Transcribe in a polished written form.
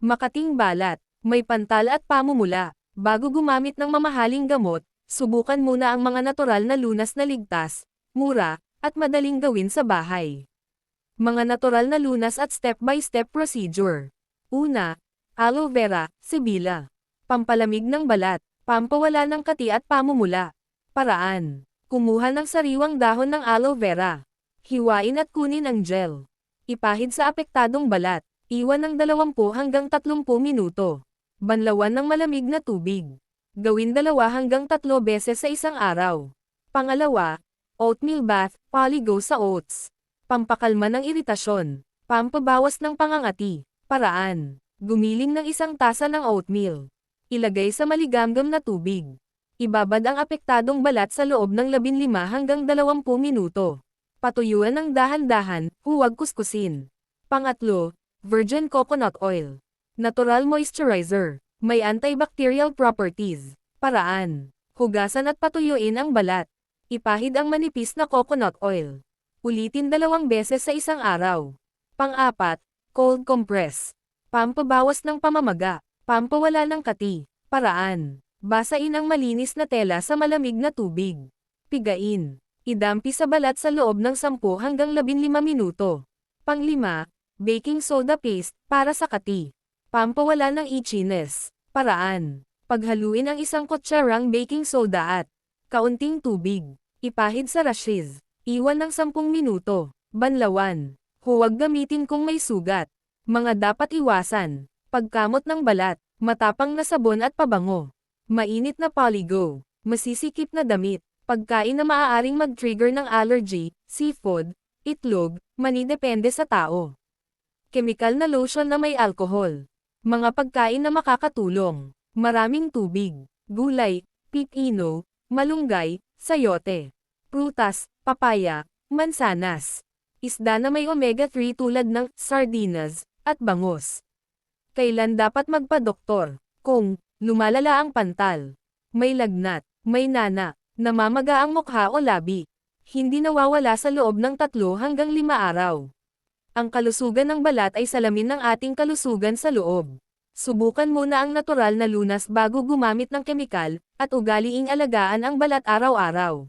Makating balat, may pantal at pamumula. Bago gumamit ng mamahaling gamot, subukan muna ang mga natural na lunas na ligtas, mura, at madaling gawin sa bahay. Mga natural na lunas at step-by-step procedure. Una, aloe vera, sibila. Pampalamig ng balat, pampawala ng kati at pamumula. Paraan. Kumuha ng sariwang dahon ng aloe vera. Hiwain at kunin ang gel. Ipahid sa apektadong balat. Iwan ng 20 hanggang 30 minuto. Banlawan ng malamig na tubig. Gawin 2 hanggang 3 beses sa isang araw. Pangalawa, oatmeal bath, Polygo sa oats. Pampakalma ng iritasyon. Pampabawas ng pangangati. Paraan. Gumiling ng 1 tasa ng oatmeal. Ilagay sa maligamgam na tubig. Ibabad ang apektadong balat sa loob ng 15 hanggang 20 minuto. Patuyuan ng dahan-dahan, huwag kuskusin. Pangatlo, virgin coconut oil. Natural moisturizer. May antibacterial properties. Paraan. Hugasan at patuyuin ang balat. Ipahid ang manipis na coconut oil. Ulitin 2 beses sa isang araw. Pang-apat, cold compress. Pampabawas ng pamamaga. Pampawala ng kati. Paraan. Basain ang malinis na tela sa malamig na tubig. Pigain. Idampi sa balat sa loob ng 10 hanggang 15 minuto. Pang-5, baking soda paste, para sa kati. Pampawala ng itchiness. Paraan. Paghaluin ang 1 kutsarang baking soda at kaunting tubig. Ipahid sa rashes. Iwan ng 10 minuto. Banlawan. Huwag gamitin kung may sugat. Mga dapat iwasan. Pagkamot ng balat. Matapang na sabon at pabango. Mainit na Polygo. Masisikip na damit. Pagkain na maaaring mag-trigger ng allergy, seafood, itlog, mani depende sa tao. Chemical na lotion na may alcohol. Mga pagkain na makakatulong. Maraming tubig, gulay, pipino, malunggay, sayote. Prutas, papaya, mansanas. Isda na may omega-3 tulad ng sardinas at bangus. Kailan dapat magpa-doktor? Kung lumalala ang pantal, may lagnat, may nana, namamaga ang mukha o labi. Hindi nawawala sa loob ng 3 hanggang 5 araw. Ang kalusugan ng balat ay salamin ng ating kalusugan sa loob. Subukan muna ang natural na lunas bago gumamit ng kemikal, at ugaliing alagaan ang balat araw-araw.